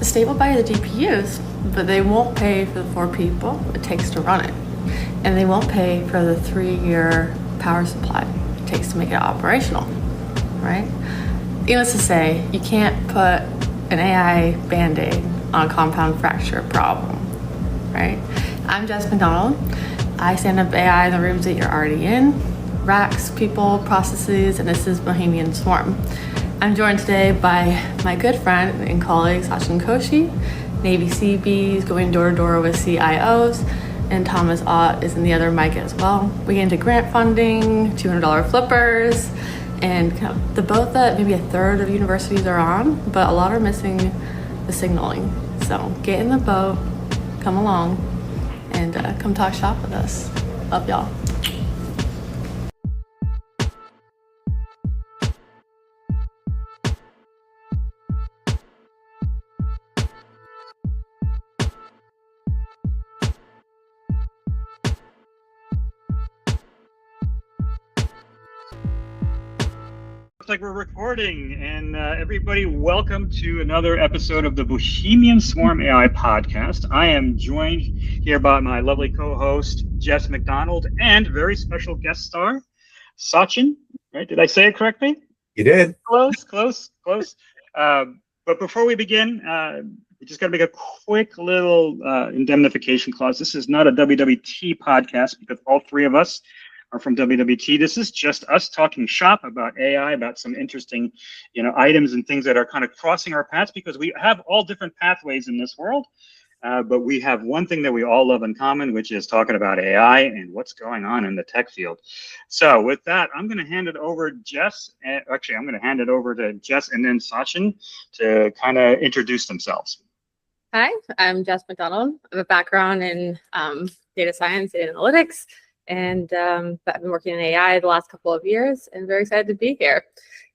state will buy the GPUs, but they won't pay for the 4 people it takes to run it. And they won't pay for the 3-year power supply it takes to make it operational, right? Needless to say, you can't put an AI Band-Aid on a compound fracture problem, right? I'm Jess McDonald. I stand up AI in the rooms that you're already in, racks, people, processes, and this is Bohemian Swarm. I'm joined today by my good friend and colleague, Sachin Koshy, Navy Seabees, going door to door with CIOs, and Thomas Ott is in the other mic as well. We get into grant funding, $200 flippers, and kind of the boat that maybe a third of universities are on, but a lot are missing the signaling. So get in the boat, come along, and come talk shop with us. Love y'all. Looks like we're recording, and everybody, welcome to another episode of the Bohemian Swarm AI podcast. I am joined here by my lovely co-host, Jess McDonald, and very special guest star, Sachin. Right? Did I say it correctly? You did. Close. But before we begin, we just got to make a quick little indemnification clause. This is not a WWT podcast because all 3 of us are from WWT. This is just us talking shop about AI, about some interesting, items and things that are kind of crossing our paths, because we have all different pathways in this world. But we have one thing that we all love in common, which is talking about AI and what's going on in the tech field. So with that, I'm going to hand it over to Jess. Actually, I'm going to hand it over to Jess and then Sachin to kind of introduce themselves. Hi, I'm Jess McDonald. I have a background in data science and analytics. And I've been working in AI the last couple of years and very excited to be here.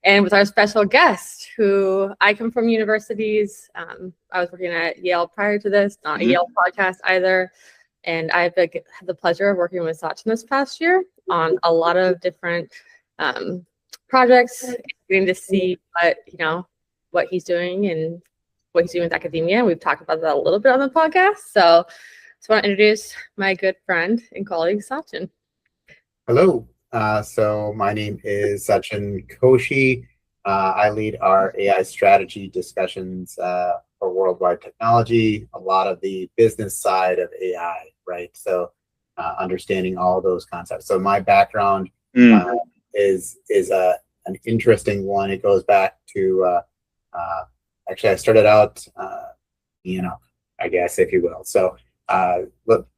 And with our special guest, who I come from universities. I was working at Yale prior to this, not a Yale podcast either. And I've had the pleasure of working with Sachin this past year on a lot of different projects, getting to see what he's doing and what he's doing with academia. And we've talked about that a little bit on the podcast. So I want to introduce my good friend and colleague, Sachin. Hello. So my name is Sachin Koshy. I lead our AI strategy discussions for worldwide technology, a lot of the business side of AI, right? So understanding all those concepts. So my background is an interesting one. It goes back to, actually, I started out, I guess, if you will. So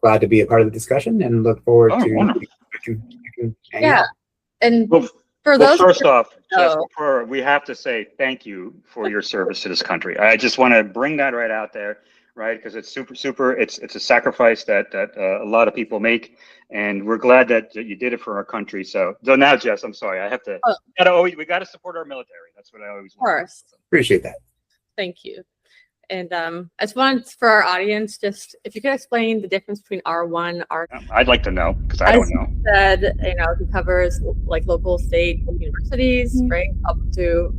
glad to be a part of the discussion and look forward to out. And for those first off, just we have to say thank you for your service to this country. I just want to bring that right out there, right? Because it's super. It's a sacrifice that a lot of people make, and we're glad that you did it for our country. So now, Jess, I'm sorry, I have to. We got to support our military. That's what I always want. Of course, appreciate that. Thank you. And I just wanted for our audience, just if you could explain the difference between R1, R2. I'd like to know because I don't know. Said, he covers like local, state universities, right, up to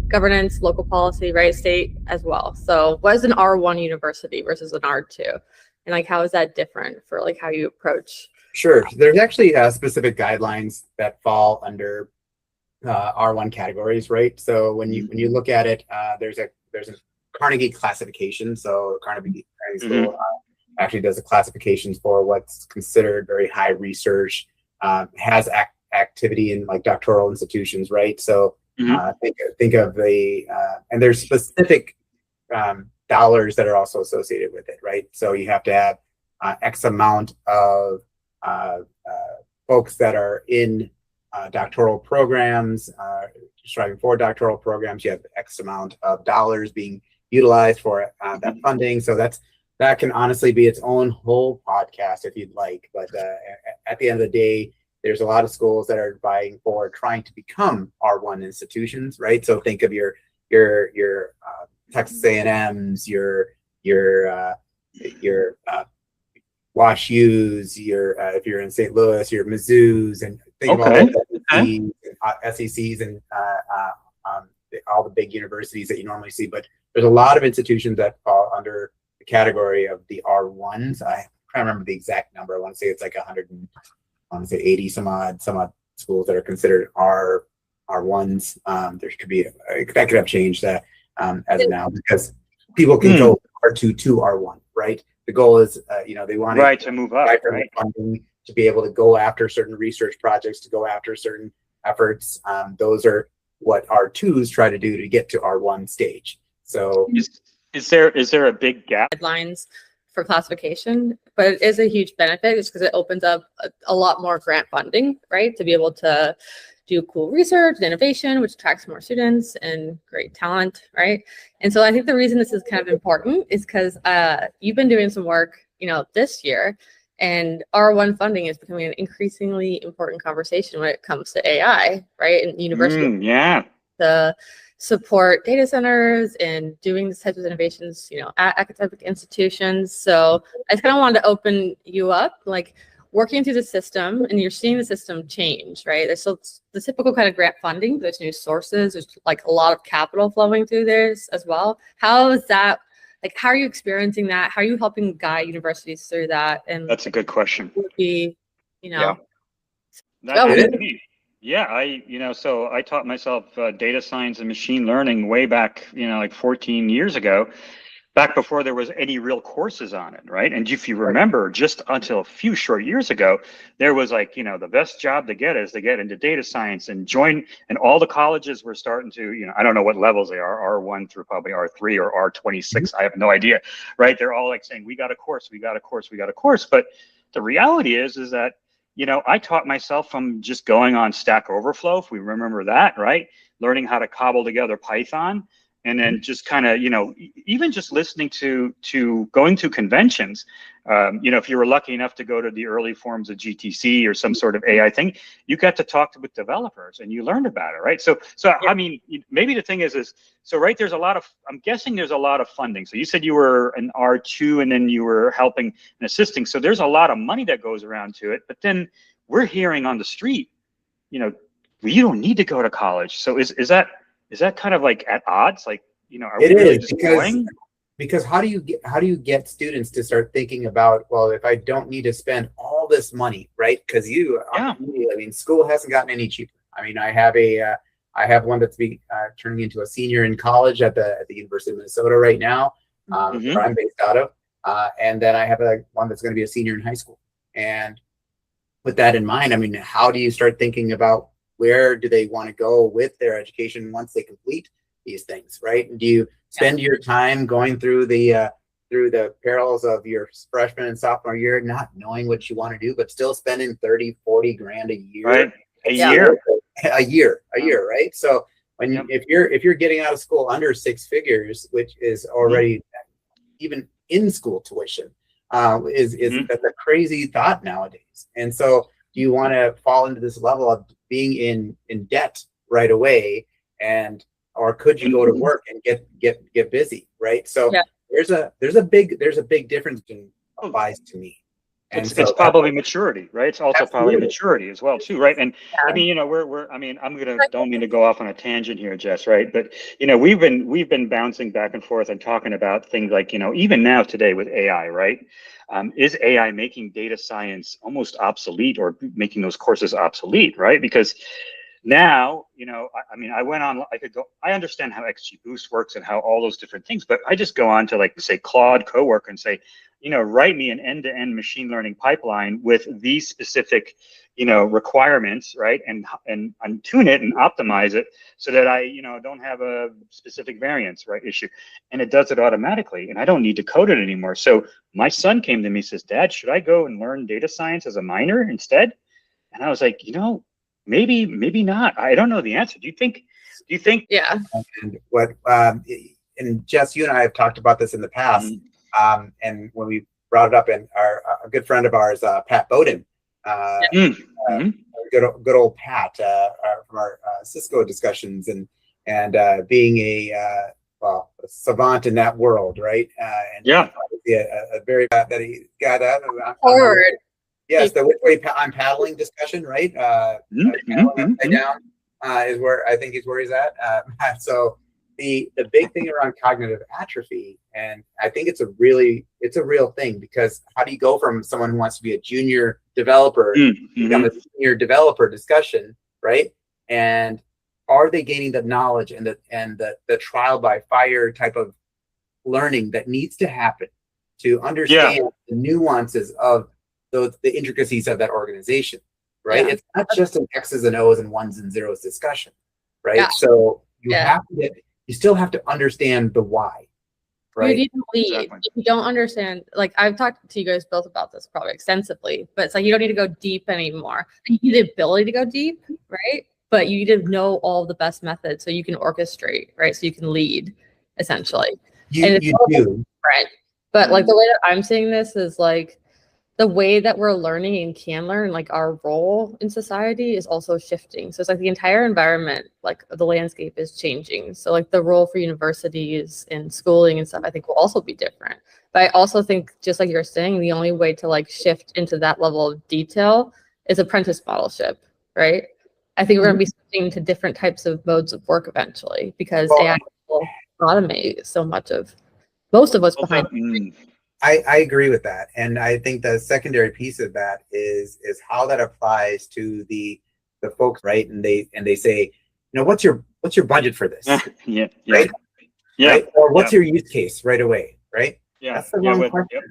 governance, local policy, right, state as well. So, what is an R1 university versus an R2, and how is that different for how you approach? Sure, there's actually specific guidelines that fall under R1 categories, right? So when you look at it, there's a Carnegie classification. So Carnegie School actually does the classifications for what's considered very high research, has activity in doctoral institutions, right? So think of the and there's specific dollars that are also associated with it, right? So you have to have X amount of folks that are in doctoral programs, striving for doctoral programs. You have X amount of dollars being utilized for that funding. So that can honestly be its own whole podcast if you'd like. But at the end of the day, there's a lot of schools that are vying for trying to become R1 institutions, right? So think of your Texas A&M's, your Wash U's, if you're in St. Louis, your Mizzou's, and think of all the SECs and all the big universities that you normally see. But there's a lot of institutions that fall under the category of the R1s. I can't remember the exact number. I want to say it's like 100 and I want to say 80 some odd schools that are considered R1s. There could be that could have changed as of now, because people can go R2 to R1, right? The goal is, they want to move up, right? Funding to be able to go after certain research projects, to go after certain efforts. Those are what R2s try to do to get to R1 stage. So is there a big gap? Guidelines for classification, but it is a huge benefit just because it opens up a lot more grant funding, right? To be able to do cool research and innovation, which attracts more students and great talent, right? And so I think the reason this is kind of important is because you've been doing some work, this year, and R1 funding is becoming an increasingly important conversation when it comes to AI, right? And university to support data centers and doing these types of innovations, at academic institutions. So I just kind of wanted to open you up, like working through the system, and you're seeing the system change, right? There's still the typical kind of grant funding, there's new sources, there's like a lot of capital flowing through this as well. How is that? Like, how are you experiencing that? How are you helping guide universities through that? And that's a good question. Would be, So I taught myself data science and machine learning way back, like 14 years ago, back before there was any real courses on it, right? And if you remember, just until a few short years ago, there was like, the best job to get is to get into data science and join, and all the colleges were starting to, I don't know what levels they are, R1 through probably R3 or R26, I have no idea, right? They're all like saying, we got a course. But the reality is that, I taught myself from just going on Stack Overflow, if we remember that, right? Learning how to cobble together Python. And then just kind of, even just listening to going to conventions, if you were lucky enough to go to the early forms of GTC or some sort of AI thing, you got to talk with developers and you learned about it, right? So I mean, maybe the thing is right, I'm guessing there's a lot of funding. So you said you were an R2 and then you were helping and assisting. So there's a lot of money that goes around to it. But then we're hearing on the street, you don't need to go to college. So is that kind of like at odds? Like, are we really just going? Because how do you get students to start thinking about, well, if I don't need to spend all this money, right? Because school hasn't gotten any cheaper. I mean, I have one that's turning into a senior in college at the University of Minnesota right now, where I'm based out of, and then I have one that's going to be a senior in high school. And with that in mind, I mean, how do you start thinking about where do they want to go with their education once they complete these things, right? Do you spend your time going through the perils of your freshman and sophomore year, not knowing what you want to do, but still spending 30, 40 grand a year? Right. A year, right? So if you're getting out of school under six figures, which is already even in school tuition, that's a crazy thought nowadays. And so do you want to fall into this level of being in debt right away, or could you go to work and get busy, right? So there's a big difference in applies to me. And it's probably maturity, right? It's also probably maturity as well too, right? And I mean, don't mean to go off on a tangent here, Jess, right? But we've been bouncing back and forth and talking about things like, even now today with AI, right? Is AI making data science almost obsolete, or making those courses obsolete, right? Because now, I understand how XGBoost works and how all those different things, but I just go on to say Claude Cowork and say, write me an end-to-end machine learning pipeline with these specific, requirements, right? And tune it and optimize it so that I, don't have a specific variance, right, issue. And it does it automatically, and I don't need to code it anymore. So my son came to me and says, Dad, should I go and learn data science as a minor instead? And I was like, maybe not. I don't know the answer. Do you think? Yeah. And Jess, you and I have talked about this in the past. And when we brought it up, and a good friend of ours, Pat Bowden, good old Pat, from our Cisco discussions, and being a savant in that world, right? A very that he got forward. Yes, the which way I'm paddling discussion, right? Paddling upside down is where I think is where he's at. So the big thing around cognitive atrophy, and I think it's a real thing, because how do you go from someone who wants to be a junior developer to become a senior developer discussion, right? And are they gaining the knowledge and the trial by fire type of learning that needs to happen to understand the nuances of the intricacies of that organization, right? It's not just an X's and O's and ones and zeros discussion, right? So you still have to understand the why, right? You need to lead. Exactly. If you don't understand, like I've talked to you guys both about this probably extensively, but it's like you don't need to go deep anymore. You need the ability to go deep, right? But you need to know all the best methods so you can orchestrate, right? So you can lead, essentially. You do. Right. But like the way that I'm seeing this is like the way that we're learning and can learn, like our role in society is also shifting. So it's like the entire environment, like the landscape is changing. So like the role for universities and schooling and stuff, I think will also be different. But I also think, just like you're saying, the only way to like shift into that level of detail is apprentice modelship, right? I think we're going to be switching to different types of modes of work eventually, because AI will automate so much of most of what's behind. I agree with that, and I think the secondary piece of that is how that applies to the folks, right? And they say, what's your budget for this? Right? Right? Or what's your use case right away, right? That's the wrong question.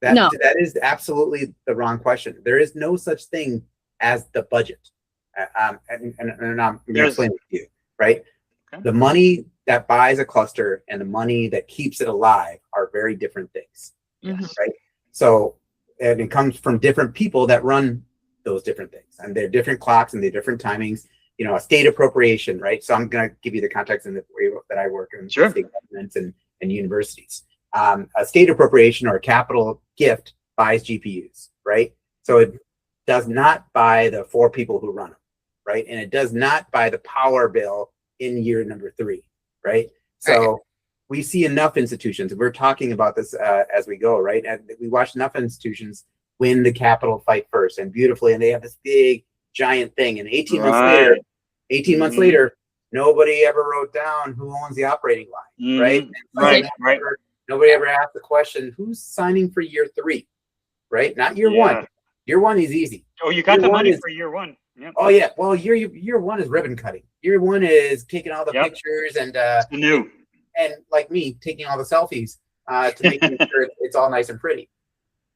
That is absolutely the wrong question. There is no such thing as the budget, and I'm going to explain it to you, right? Okay. The money that buys a cluster and the money that keeps it alive are very different things. Right. So, and it comes from different people that run those different things, and they're different clocks and they're different timings. A state appropriation, right? So I'm going to give you the context in the way that I work in state governments and universities. A state appropriation or a capital gift buys GPUs, right? So it does not buy the 4 people who run them, right? And it does not buy the power bill in year number 3, right? So we see enough institutions, we're talking about this as we go, right? And we watch enough institutions win the capital fight first and beautifully, and they have this big giant thing. And 18 months later, nobody ever wrote down who owns the operating line, right? Nobody ever asked the question, who's signing for year 3, right? Not year 1. Year 1 is easy. Oh, you got the money for year 1. Yep. Oh yeah. Well, year 1 is ribbon cutting. Year 1 is taking all the pictures and and like me, taking all the selfies to make sure it's all nice and pretty,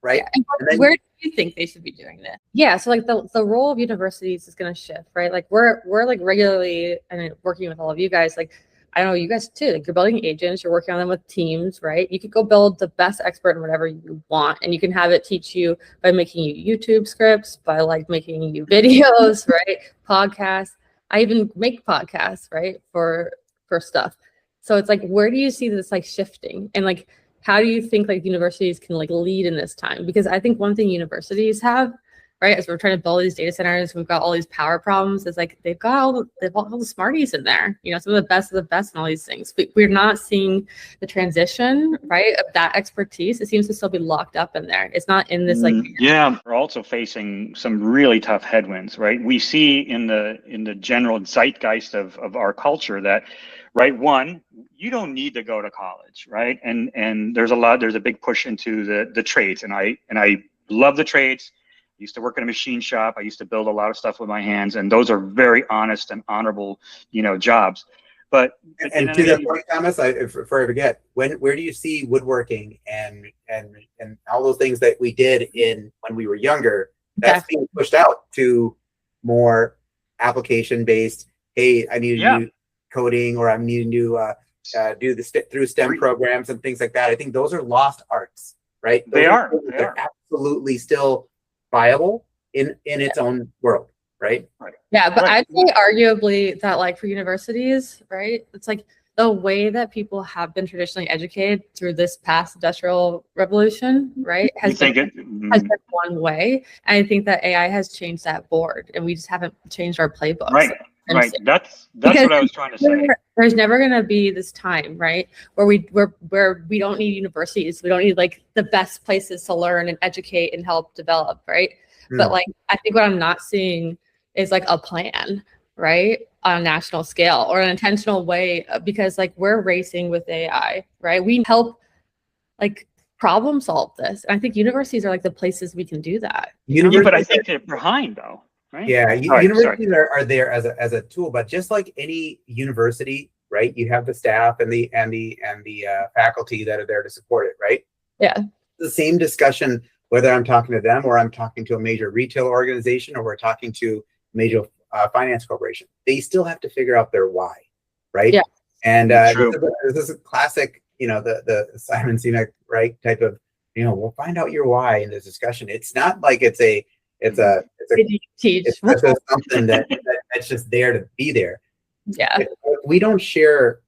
right? And then, where do you think they should be doing this? Yeah, so like the role of universities is going to shift, right? Like we're like regularly and working with all of you guys. Like I know you guys too. Like you're building agents, you're working on them with teams, right? You could go build the best expert in whatever you want, and you can have it teach you by making you YouTube scripts, by like making you videos, right? Podcasts. I even make podcasts, right? For stuff. So it's like, where do you see this like shifting? And like, how do you think like universities can like lead in this time? Because I think one thing universities have, right, as we're trying to build these data centers, we've got all these power problems, is like they've got all the smarties in there, some of the best in all these things. But we're not seeing the transition, right, of that expertise. It seems to still be locked up in there. It's not in this like we're also facing some really tough headwinds, right? We see in the general zeitgeist of our culture that, right, one, you don't need to go to college, right? And there's a big push into the trades, and I love the trades. I used to work in a machine shop. I used to build a lot of stuff with my hands, and those are very honest and honorable, jobs. But and to that point, Thomas, before I forget, where do you see woodworking and all those things that we did when we were younger? That's being pushed out to more application based. Hey, I need a new coding, or I'm needing to do through STEM programs and things like that. I think those are lost arts, right? They're absolutely still viable in its own world, right? Yeah, but I'd say arguably that like for universities, right, it's like the way that people have been traditionally educated through this past industrial revolution, right, has been one way. And I think that AI has changed that board, and we just haven't changed our playbooks. Right. That's what I was trying to say. There's never going to be this time, right, where we don't need universities. We don't need like the best places to learn and educate and help develop, right? But like, I think what I'm not seeing is like a plan, right, on a national scale or an intentional way, because like we're racing with AI, right? We help like problem solve this. And I think universities are like the places we can do that. Yeah, but I think they're behind though, right? Yeah, Right, universities are there as a tool, but just like any university, right? You have the staff and the faculty that are there to support it, right? Yeah. The same discussion, whether I'm talking to them or I'm talking to a major retail organization or we're talking to a major finance corporation. They still have to figure out their why, right? Yeah. And this is a classic, the Simon Sinek, right, type of, we'll find out your why in this discussion. It's not like it's something that's just there to be there. Yeah. If we don't share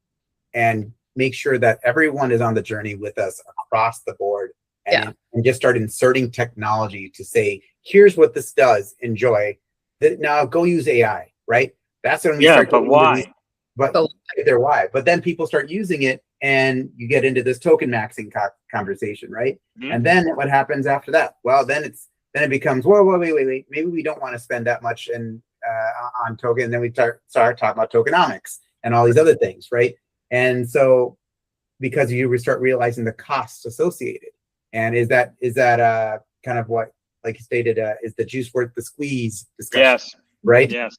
and make sure that everyone is on the journey with us across the board and just start inserting technology to say, here's what this does, enjoy. Now go use AI, right? That's when we start. But why? But they're why. But then people start using it, and you get into this token maxing conversation, right? Mm-hmm. And then what happens after that? Well, then it becomes, whoa, wait. Maybe we don't want to spend that much on token. And then we start talking about tokenomics and all these other things, right? And so because you start realizing the costs associated, and is that kind of what, like you stated, is the juice worth the squeeze discussion? Yes. Right? Yes.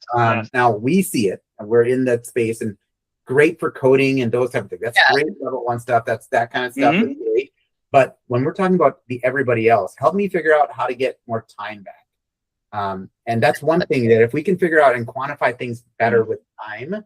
Now we see it, and we're in that space, and great for coding and those type of things. That's great level 1 stuff. That's that kind of stuff. Mm-hmm. Is great. But when we're talking about the everybody else, help me figure out how to get more time back. And that's one thing that if we can figure out and quantify things better with time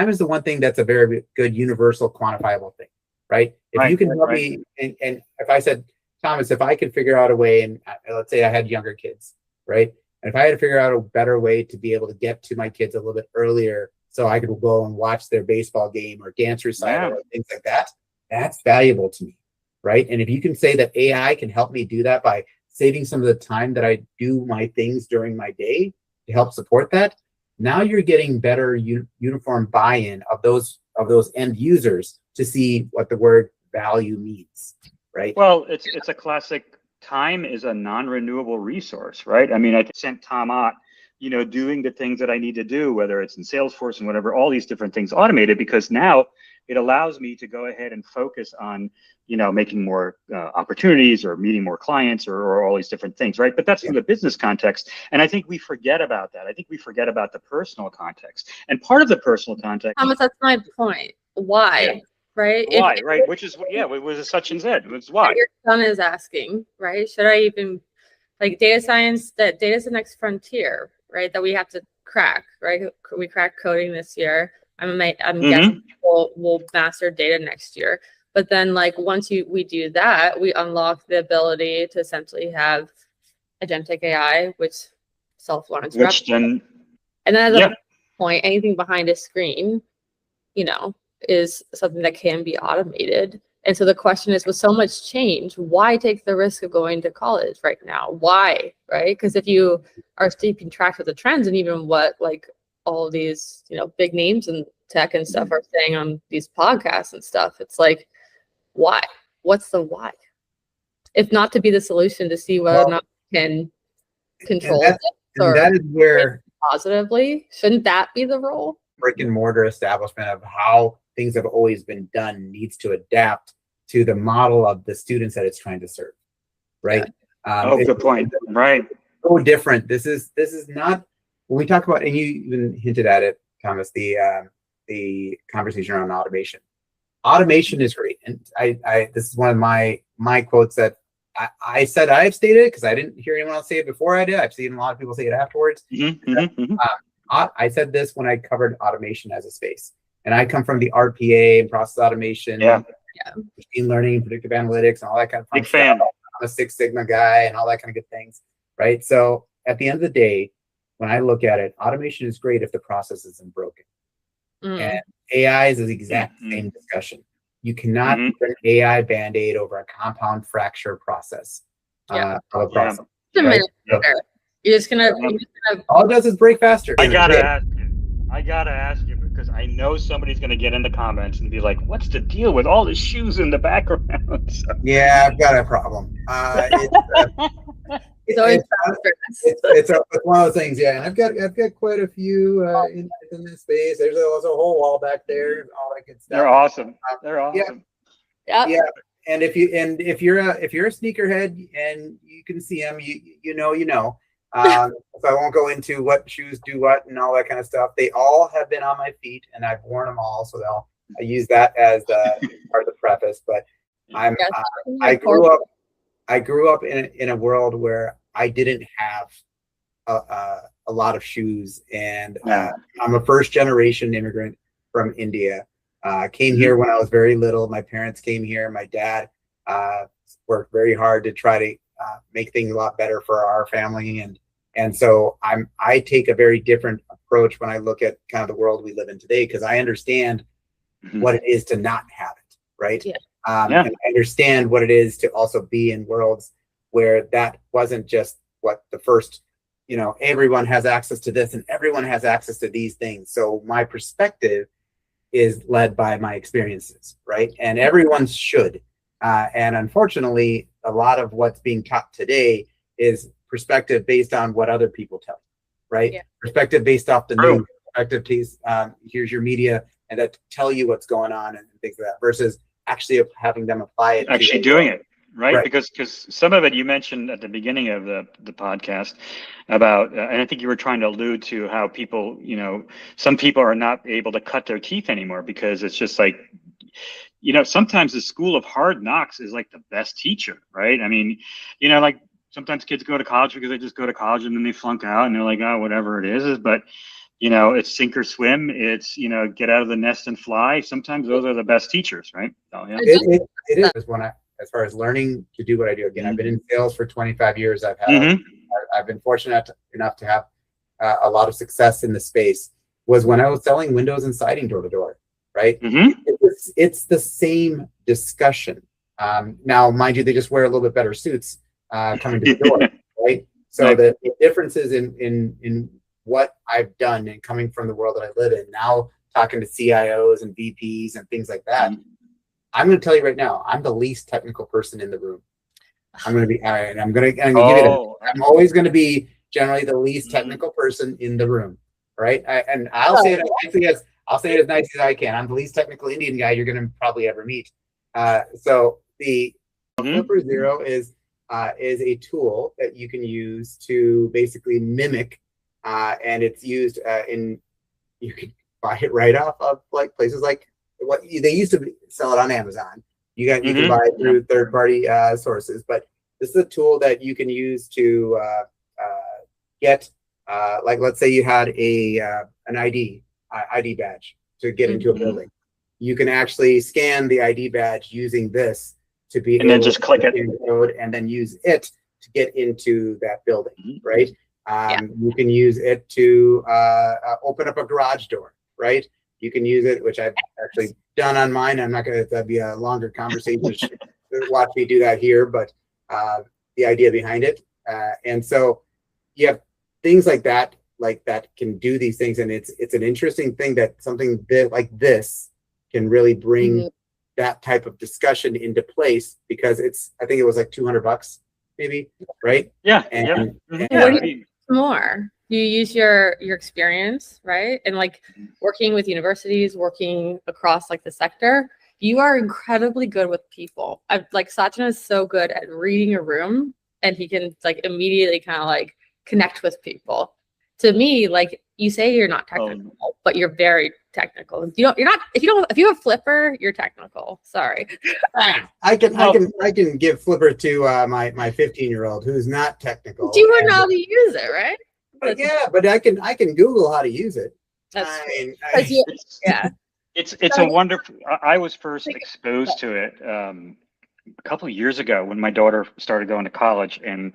is the one thing that's a very good universal quantifiable thing, right? If you can help me, and if I said, Thomas, if I could figure out a way, and let's say I had younger kids, right? And if I had to figure out a better way to be able to get to my kids a little bit earlier so I could go and watch their baseball game or dance recital or things like that, that's valuable to me, right? And if you can say that AI can help me do that by saving some of the time that I do my things during my day to help support that, now you're getting better uniform buy-in of those end users to see what the word value means, right? Well, it's a classic. Time is a non-renewable resource, right? I mean, I sent Tom Ott, doing the things that I need to do, whether it's in Salesforce and whatever, all these different things automated, because now it allows me to go ahead and focus on, making more opportunities or meeting more clients or all these different things, right? But that's from the business context. And I think we forget about that. I think we forget about the personal context. And part of the personal context. Thomas, that's my point. Why? Yeah. Right? Why, right? Which is, what was Sachin said. It's why. Your son is asking, right? Should I even, like data science, that data is the next frontier, right? That we have to crack, right? We crack coding this year. I'm guessing we'll master data next year. But then like once we do that, we unlock the ability to essentially have agentic AI, which self-learns. And then at the point, anything behind a screen, is something that can be automated. And so the question is, with so much change, why take the risk of going to college right now? Why, right? Because if you are keeping track of the trends and even what like all of these, big names in tech and stuff are saying on these podcasts and stuff, it's like, why? What's the why? If not to be the solution to see whether or not we can control it or that is where positively, shouldn't that be the role? Brick and mortar establishment of how things have always been done needs to adapt to the model of the students that it's trying to serve, right? Good point. Right. So different. This is not when we talk about, and you even hinted at it, Thomas, the conversation around automation. Automation is great, and I this is one of my quotes that I said I've stated because I didn't hear anyone else say it before I did. I've seen a lot of people say it afterwards. I said this when I covered automation as a space. And I come from the RPA and process automation, machine learning, predictive analytics, and all that kind of fun stuff. Fan. I'm a Six Sigma guy and all that kind of good things, right? So at the end of the day, when I look at it, automation is great if the process isn't broken. And AI is the exact same discussion. You cannot put an AI Band-Aid over a compound fracture process. Of a process. Right? You're just gonna all it does is break faster. I gotta ask you because I know somebody's gonna get in the comments and be like, "What's the deal with all the shoes in the background?" Yeah, I've got a problem. It's always it's one of those things, yeah. And I've got quite a few in this space. There's also a whole wall back there, and all that good stuff. They're awesome. They're awesome. Yeah. And if you're a sneakerhead and you can see them, you know. So I won't go into what shoes do what and all that kind of stuff. They all have been on my feet, and I've worn them all. So I use that as part of the preface. But I grew up in a world where I didn't have a lot of shoes, and I'm a first generation immigrant from India. Came here when I was very little. My parents came here. My dad worked very hard to try to make things a lot better for our family, and so I take a very different approach when I look at kind of the world we live in today, because I understand what it is to not have it, right? And I understand what it is to also be in worlds where that wasn't just what the first, everyone has access to this and everyone has access to these things. So my perspective is led by my experiences, right? And everyone should. And unfortunately, a lot of what's being taught today is perspective based on what other people tell you, right? Perspective based off the news, perspective based, here's your media, and that tell you what's going on and things like that, versus actually having them apply it. Actually doing it, right? Because some of it you mentioned at the beginning of the podcast about, and I think you were trying to allude to how people, some people are not able to cut their teeth anymore because it's just like, sometimes the school of hard knocks is like the best teacher, right? I mean, like sometimes kids go to college because they just go to college and then they flunk out and they're like, oh, whatever it is. But, it's sink or swim. It's, get out of the nest and fly. Sometimes those are the best teachers, right? Oh, yeah. It is as far as learning to do what I do. Again, I've been in sales for 25 years. I've been fortunate enough to have a lot of success in the space. Was when I was selling windows and siding door to door, right? It's the same discussion. Now, mind you, they just wear a little bit better suits coming to the door, right? So the differences in what I've done and coming from the world that I live in, now talking to CIOs and VPs and things like that, I'm going to tell you right now, I'm the least technical person in the room. I'm going to be, and I'm going to give it. I'm always going to be generally the least technical person in the room, right? I'll say it as nice as I can. I'm the least technical Indian guy you're going to probably ever meet. So the Flipper Zero is a tool that you can use to basically mimic, and it's used you can buy it right off of like places like what they used to sell it on Amazon. You can buy it through third-party sources, but this is a tool that you can use to get, like, let's say you had an ID badge to get into a building. You can actually scan the ID badge using this to be and then just click it code and then use it to get into that building, right? You can use it to open up a garage door, right? You can use it, which I've actually done on mine. I'm not going to, that'd be a longer conversation to watch me do that here, but the idea behind it. And so you have things like that can do these things. And it's an interesting thing that something like this can really bring that type of discussion into place, because I think it was like $200 maybe, right? What do you more? You use your experience, right? And like working with universities, working across like the sector, you are incredibly good with people. Sachin is so good at reading a room, and he can like immediately kind of like connect with people. To me, like, you say you're not technical, but you're very technical. You're not. If you have Flipper, you're technical. Sorry. I can give Flipper to my 15-year-old who's not technical. You would know how to use it, right? But I can Google how to use it. That's It's a wonderful. I was first exposed to it a couple of years ago when my daughter started going to college, and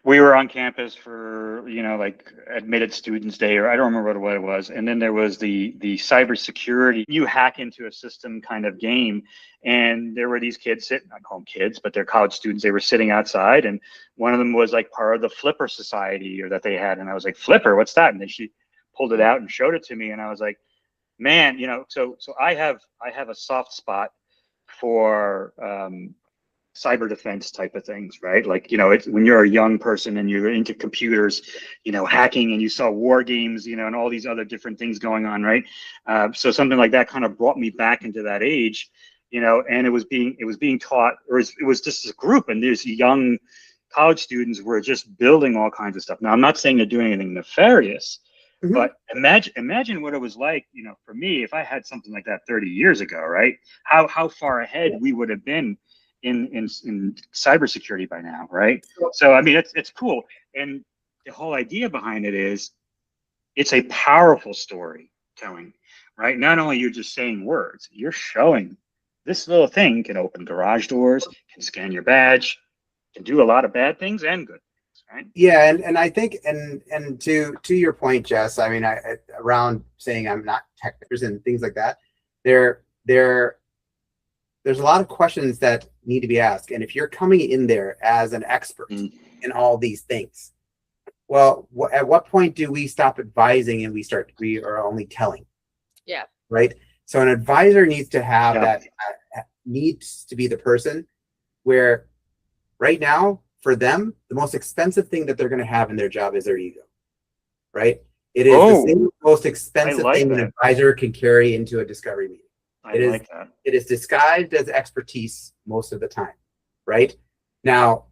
we were on campus for like admitted students day, or I don't remember what it was. And then there was the cybersecurity. You hack into a system kind of game, and there were these kids sitting. I call them kids, but they're college students. They were sitting outside, and one of them was like part of the Flipper Society or that they had. And I was like, Flipper, what's that? And then she pulled it out and showed it to me, and I was like, man, so I have a soft spot for cyber defense type of things, right? Like, it's when you're a young person and you're into computers, hacking, and you saw war games, and all these other different things going on, right? So something like that kind of brought me back into that age, and it was being taught, or it was just a group, and there's young college students were just building all kinds of stuff. Now, I'm not saying they're doing anything nefarious, but imagine what it was like, for me, if I had something like that 30 years ago, right? How far ahead we would have been in cybersecurity by now, right? So I mean, it's cool, and the whole idea behind it is it's a powerful storytelling, right? Not only you're just saying words, you're showing this little thing can open garage doors, can scan your badge, can do a lot of bad things and good things, right? Yeah, and I think and to your point, Jess, I mean, I around saying I'm not technical and things like that, there's a lot of questions that need to be asked. And if you're coming in there as an expert in all these things, well, at what point do we stop advising and we are only telling? Yeah. Right. So an advisor needs to have that, needs to be the person where right now for them, the most expensive thing that they're going to have in their job is their ego. Right. It is the single most expensive thing an advisor can carry into a discovery meeting. It is disguised as expertise most of the time, right? Now,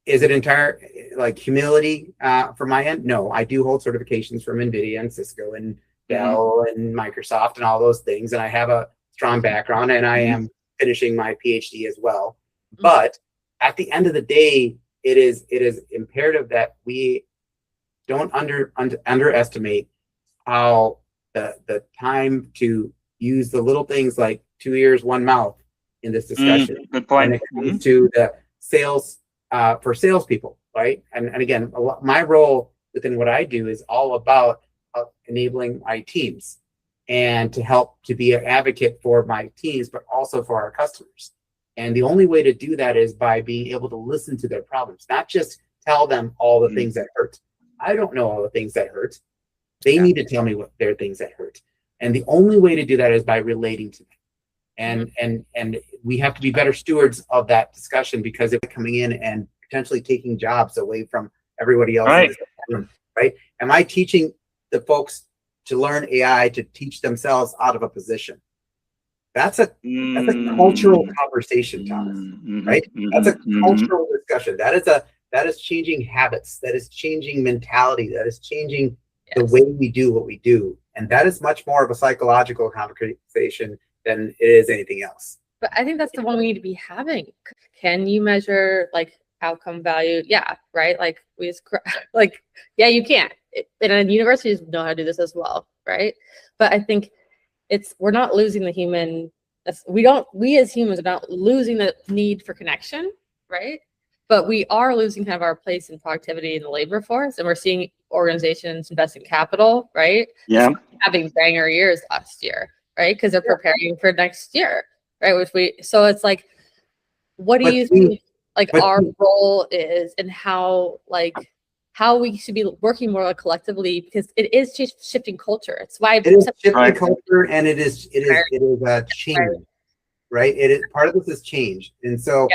is it entire like humility from my end? No, I do hold certifications from NVIDIA and Cisco and Dell and Microsoft and all those things, and I have a strong background, and I am finishing my PhD as well. But at the end of the day, it is imperative that we don't underestimate how the time to use the little things like 2 ears, 1 mouth in this discussion. Good point. When it comes to the sales for salespeople, right? And again, my role within what I do is all about enabling my teams and to help to be an advocate for my teams, but also for our customers. And the only way to do that is by being able to listen to their problems, not just tell them all the things that hurt. I don't know all the things that hurt. They need to tell me what their things that hurt. And the only way to do that is by relating to them. And we have to be better stewards of that discussion, because if coming in and potentially taking jobs away from everybody else, right? Am I teaching the folks to learn AI to teach themselves out of a position? That's a cultural conversation, Thomas, right? That's a cultural discussion. That is changing habits. That is changing mentality. That is changing the way we do what we do. And that is much more of a psychological conversation than it is anything else. But I think that's the one we need to be having. Can you measure like outcome value? Yeah, right. Like you can. And universities know how to do this as well, right? But I think we're not losing the human. We as humans are not losing the need for connection, right? But we are losing kind of our place in productivity in the labor force, and we're seeing organizations invest in capital, right? Yeah. Having banger years last year, right? Because they're preparing for next year, right? So it's like, what do you think like our role is, and how we should be working more like collectively, because it is just shifting culture. It's why it is shifting culture, and it is a change, right? It is part of this is change, and so.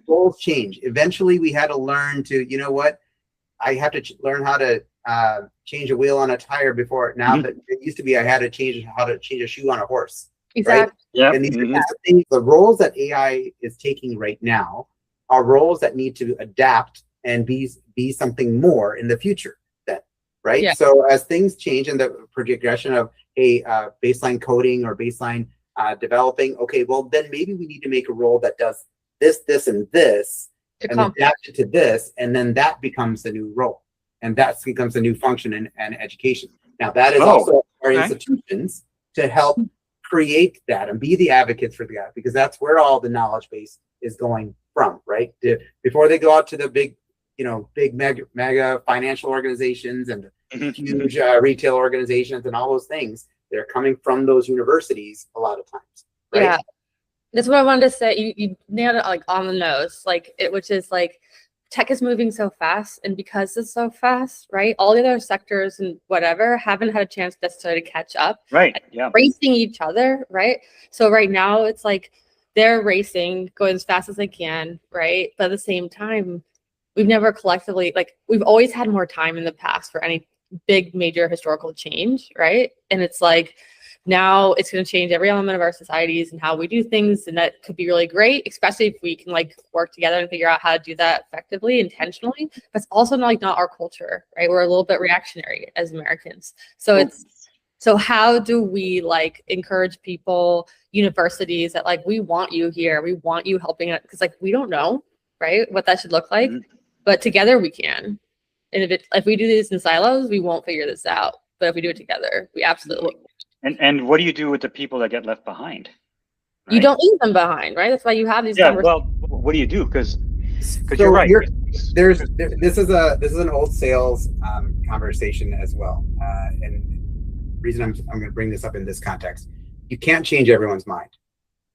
Goals change. Eventually, we had to learn to, you know what? I have to learn how to change a wheel on a tire before. Now that it used to be, I had to change how to change a shoe on a horse. Exactly. Right? Yeah. And these are the things. The roles that AI is taking right now are roles that need to adapt and be something more in the future. Then, right? Yeah. So as things change in the progression of baseline coding or baseline developing, okay, well then maybe we need to make a role that does this, and this, and adapt it to this, and then that becomes the new role, and that becomes the new function and education. Now that is also our institutions to help create that and be the advocates for that, because that's where all the knowledge base is going from, right? Before they go out to the big mega financial organizations and huge retail organizations and all those things, they're coming from those universities a lot of times, right? Yeah. That's what I wanted to say. You nailed it like on the nose, which is like tech is moving so fast, and because it's so fast, right? All the other sectors and whatever haven't had a chance necessarily to catch up. Right. Yeah. Racing each other, right? So right now it's like they're racing, going as fast as they can, right? But at the same time, we've never collectively, like, we've always had more time in the past for any big major historical change, right? And it's like, now it's going to change every element of our societies and how we do things, and that could be really great, especially if we can like work together and figure out how to do that effectively, intentionally. But it's also not our culture, right? We're a little bit reactionary as Americans. So how do we like encourage people, universities, that like, we want you here, we want you helping it, because like, we don't know, right, what that should look like, but together we can. And if we do this in silos, we won't figure this out. But if we do it together, we absolutely will. And what do you do with the people that get left behind? Right? You don't leave them behind, right? That's why you have these conversations. Well, what do you do? Because you're right. This is an old sales conversation as well, and the reason I'm going to bring this up in this context, you can't change everyone's mind,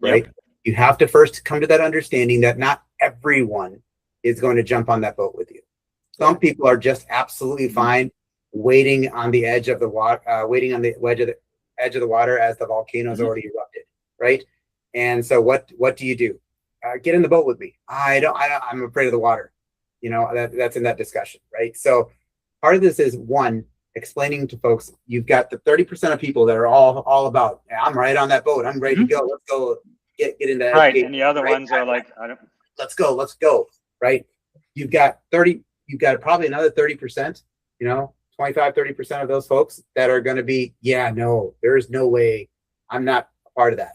right? Yep. You have to first come to that understanding that not everyone is going to jump on that boat with you. Some people are just absolutely fine waiting on the edge of the water, edge of the water as the volcano's already erupted, right? And so what do you do? Get in the boat with me. I'm afraid of the water. You know, that's in that discussion, right? So part of this is, one, explaining to folks, you've got the 30% of people that are all about, I'm right on that boat, I'm ready to go, let's go get into that. Right, and the other ones are like, let's go, right? You've got probably another 30%, 25-30% of those folks that are going to be, no, there is no way, I'm not a part of that,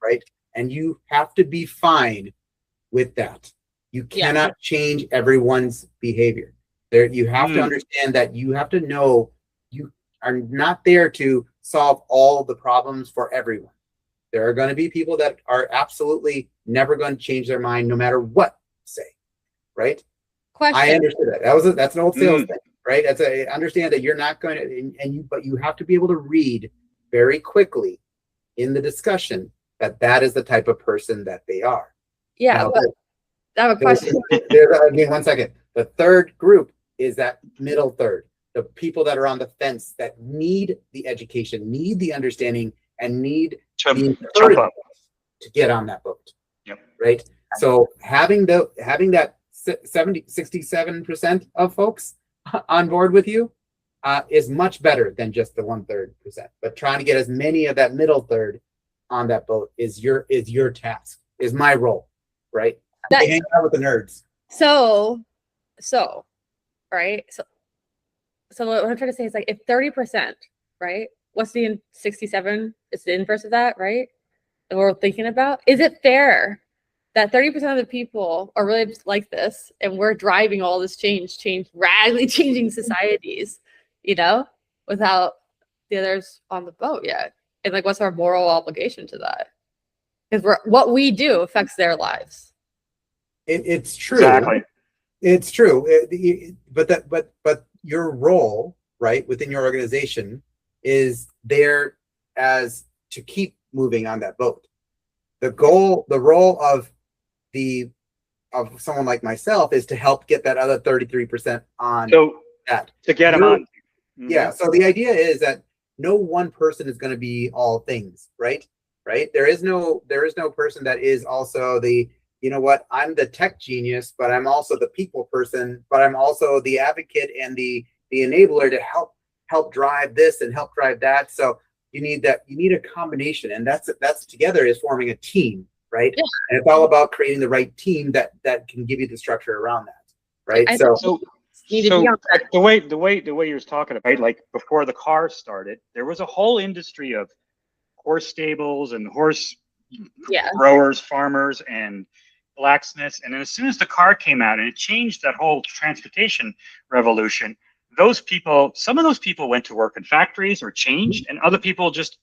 right? And you have to be fine with that. You cannot change everyone's behavior. You have to understand that you have to know you are not there to solve all the problems for everyone. There are going to be people that are absolutely never going to change their mind no matter what you say, right? Question. I understood that. That's an old sales thing. Right? I understand that you're not going to, but you have to be able to read very quickly in the discussion that is the type of person that they are. Yeah, now, but I have a question. Again, 1 second. The third group is that middle third, the people that are on the fence that need the education, need the understanding, and need the encouragement to get on that boat. Yep. Right? So having that 67% of folks on board with you is much better than just the 1/3%. But trying to get as many of that middle third on that boat is your task, is my role, right? Hang out with the nerds. So right. So what I'm trying to say is, like, if 30%, right? What's the 67? It's the inverse of that, right? And we're thinking about, is it fair that 30% of the people are really like this, and we're driving all this change, radically changing societies, without the others on the boat yet? And like, what's our moral obligation to that? Because what we do affects their lives. It's true. Exactly. It's true. But your role, right, within your organization is there as to keep moving on that boat. The role of someone like myself is to help get that other 33% on that. To get them on. Yeah. So the idea is that no one person is going to be all things, right? Right. There is no person that is also I'm the tech genius, but I'm also the people person, but I'm also the advocate and the enabler to help drive this and help drive that. So you need a combination, and that's together is forming a team. Right. Yeah. And it's all about creating the right team that can give you the structure around that. Right. So the way you're talking about, right, like before the car started, there was a whole industry of horse stables and horse growers, farmers, and blacksmiths. And then as soon as the car came out and it changed that whole transportation revolution, some of those people went to work in factories or changed, and other people just,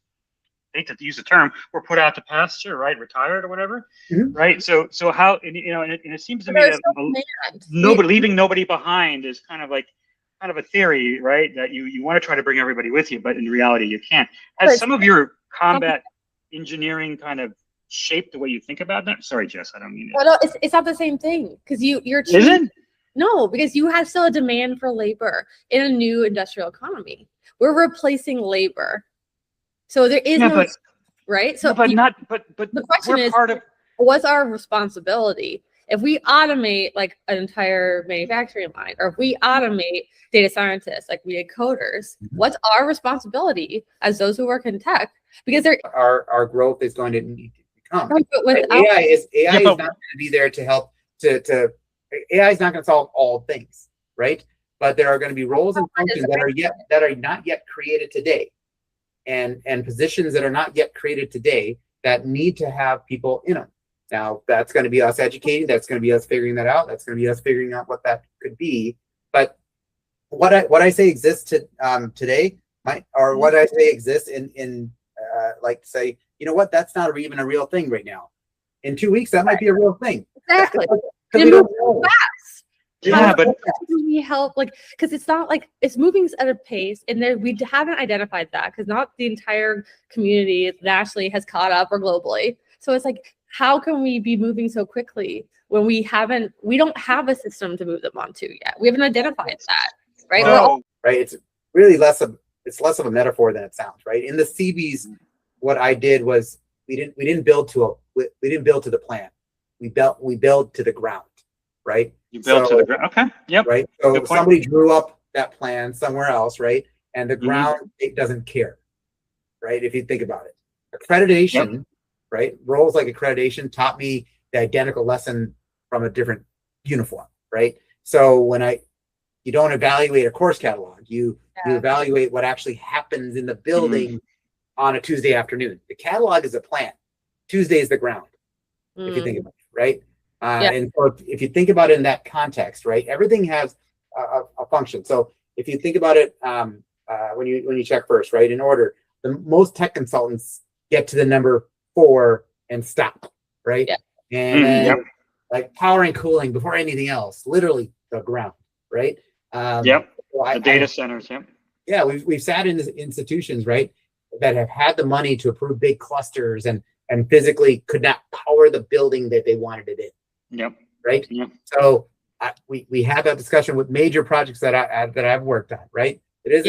I hate to use the term, were put out to pasture, right? Retired or whatever, right? So how, and it seems to me that leaving nobody behind is kind of a theory, right? That you want to try to bring everybody with you, but in reality you can't. Has some of your combat engineering kind of shaped the way you think about that? Sorry, Jess, I don't mean it. Well, no, it's not the same thing, because you're. Is it? No, because you have still a demand for labor in a new industrial economy. We're replacing labor. So there is right. So no, but the question is, what's our responsibility? If we automate like an entire manufacturing line, or if we automate data scientists, like we did coders, what's our responsibility as those who work in tech? Because our growth is going to need to become. Right, but without, AI is not going to be there to help to AI is not going to solve all things, right? But there are going to be roles and functions that are not yet created today, and positions that are not yet created today that need to have people in them. Now, that's going to be us educating. That's going to be us figuring that out. That's going to be us figuring out what that could be. But what I say exists today, what I say exists in like say, you know what, that's not even a real thing right now. In 2 weeks, that might be a real thing. Exactly. We don't know. Fast. Yeah, but we help, like, because it's not like it's moving at a pace, and there we haven't identified that because not the entire community nationally has caught up or globally. So it's like, how can we be moving so quickly when we don't have a system to move them onto yet? We haven't identified that, right? well, Right. It's really less of a metaphor than it sounds, right? In the Seabees, what I did was we didn't build to the plan. We built to the ground, right? you built to the ground. Okay. Yep. Right. So somebody drew up that plan somewhere else, right? And the ground, it doesn't care, right? If you think about it, accreditation, right? Roles like accreditation taught me the identical lesson from a different uniform, right? So you don't evaluate a course catalog, you evaluate what actually happens in the building on a Tuesday afternoon. The catalog is a plan. Tuesday is the ground, if you think about it, right? And so if you think about it in that context, right, everything has a function. So if you think about it, when you check first, right, in order, the most tech consultants get to the number 4 and stop, right? Yeah. And then like power and cooling before anything else, literally the ground, right? So the data centers. Yeah, we've sat in institutions, right, that have had the money to approve big clusters and physically could not power the building that they wanted it in. Right. So we had that discussion with major projects that I've worked on. Right. It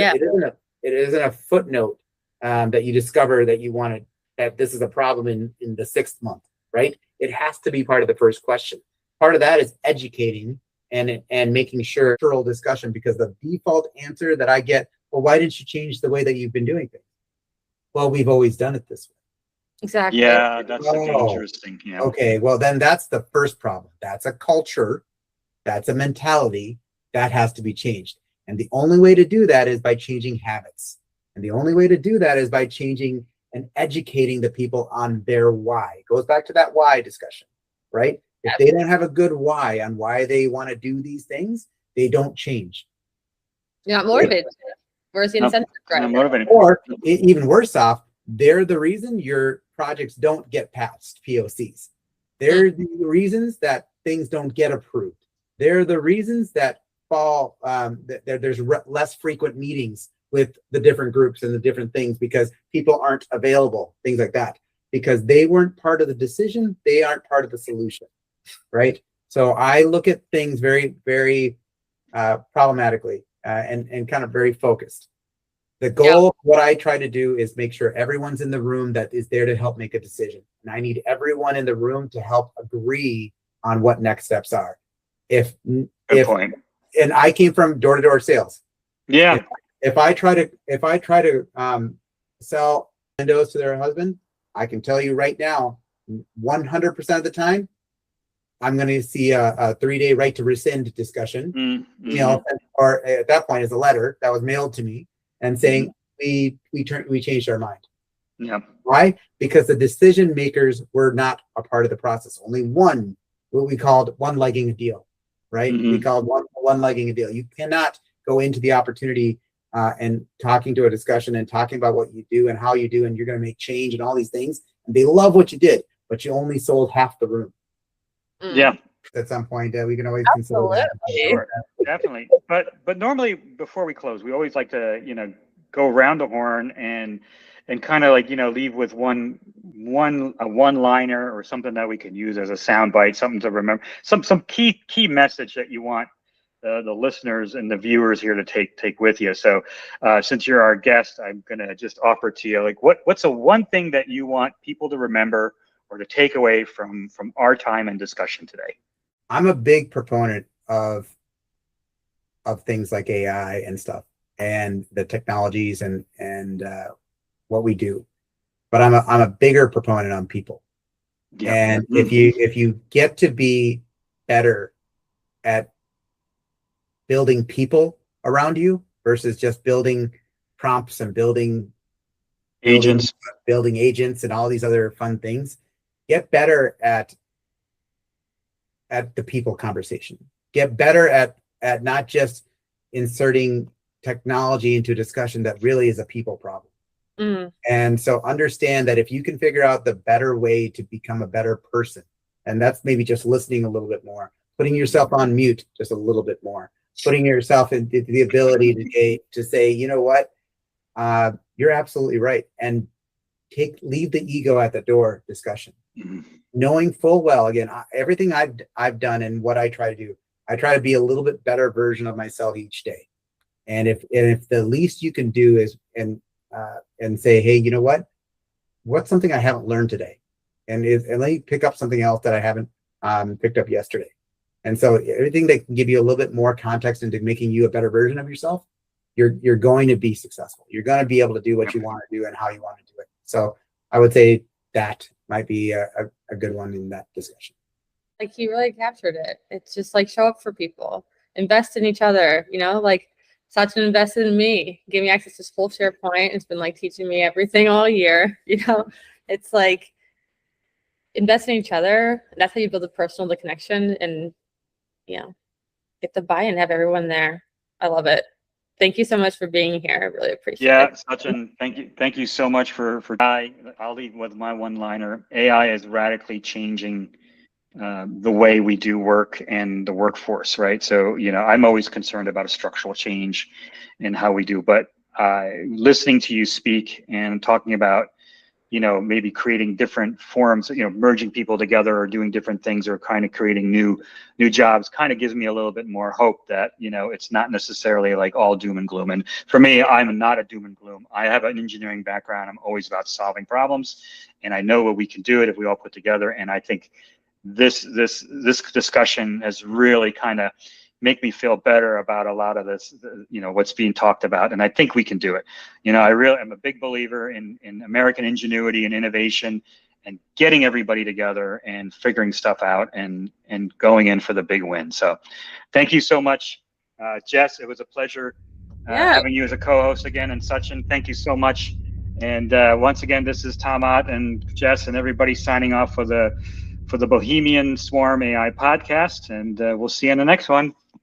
isn't a footnote that you discover that this is a problem in the 6th month. Right. It has to be part of the first question. Part of that is educating and making sure thorough discussion, because the default answer that I get, well, why didn't you change the way that you've been doing things? Well, we've always done it this way. Exactly. Yeah, that's a dangerous thing. Yeah. Okay, well then that's the first problem. That's a culture, that's a mentality that has to be changed. And the only way to do that is by changing habits. And the only way to do that is by changing and educating the people on their why. It goes back to that why discussion, right? If they don't have a good why on why they want to do these things, they don't change. You're not motivated. Where's the incentive? Or even worse off, they're the reason your projects don't get past POCs. They're the reasons that things don't get approved. They're the reasons that fall, there's less frequent meetings with the different groups and the different things because people aren't available, things like that. Because they weren't part of the decision, they aren't part of the solution, right? So I look at things very, very problematically and kind of very focused. The goal, what I try to do is make sure everyone's in the room that is there to help make a decision. And I need everyone in the room to help agree on what next steps are. And I came from door-to-door sales. Yeah. If I try to sell windows to their husband, I can tell you right now, 100% of the time, I'm going to see a 3-day right to rescind discussion. You know, or at that point is a letter that was mailed to me and saying we changed our mind. Yeah. Why? Because the decision makers were not a part of the process. Only one, what we called one-legging a deal, right? We called one-legging a deal. You cannot go into the opportunity and talking to a discussion and talking about what you do and how you do, and you're going to make change and all these things. And they love what you did, but you only sold half the room. Yeah. At some point, we can always consider that. Sure. Definitely. But normally before we close, we always like to, go around the horn and kind of leave with one liner or something that we can use as a soundbite, something to remember, some key message that you want the listeners and the viewers here to take with you. So since you're our guest, I'm gonna just offer to you, what's the one thing that you want people to remember or the takeaway from our time and discussion today? I'm a big proponent of things like AI and stuff, and the technologies and what we do. But I'm a bigger proponent on people. Yeah. And if you get to be better at building people around you versus just building prompts and building Agents. and all these other fun things, get better at the people conversation. Get better at not just inserting technology into a discussion that really is a people problem. And so understand that if you can figure out the better way to become a better person, and that's maybe just listening a little bit more, putting yourself on mute just a little bit more, putting yourself in the ability to say, you know what, you're absolutely right, and leave the ego at the door discussion. Knowing full well, again, everything I've done and what I try to do, I try to be a little bit better version of myself each day. And if the least you can do is and say, hey, you know what's something I haven't learned today, and let me pick up something else that I haven't picked up yesterday. And so everything that can give you a little bit more context into making you a better version of yourself, you're going to be successful. You're going to be able to do what you want to do and how you want to do it. So I would say that might be a good one in that discussion. Like, you really captured it. It's just like, show up for people, invest in each other, like Sachin invested in me, gave me access to full SharePoint. It's been like teaching me everything all year. It's like, invest in each other. That's how you build a personal connection and, get the buy-in, have everyone there. I love it. Thank you so much for being here. I really appreciate it. Yeah, Sachin, thank you so much for I'll leave with my one-liner. AI is radically changing the way we do work and the workforce, right? So, I'm always concerned about a structural change in how we do, but listening to you speak and talking about, maybe creating different forums, merging people together or doing different things or kind of creating new jobs kind of gives me a little bit more hope that, it's not necessarily like all doom and gloom. And for me, I'm not a doom and gloom. I have an engineering background. I'm always about solving problems, and I know what we can do it if we all put together. And I think this discussion has really kind of make me feel better about a lot of this, what's being talked about. And I think we can do it. I really am a big believer in American ingenuity and innovation and getting everybody together and figuring stuff out and going in for the big win. So thank you so much, Jess. It was a pleasure having you as a co-host again. And Sachin, thank you so much. And once again, this is Tom Ott and Jess and everybody signing off for the Bohemian Swarm AI podcast. And we'll see you in the next one.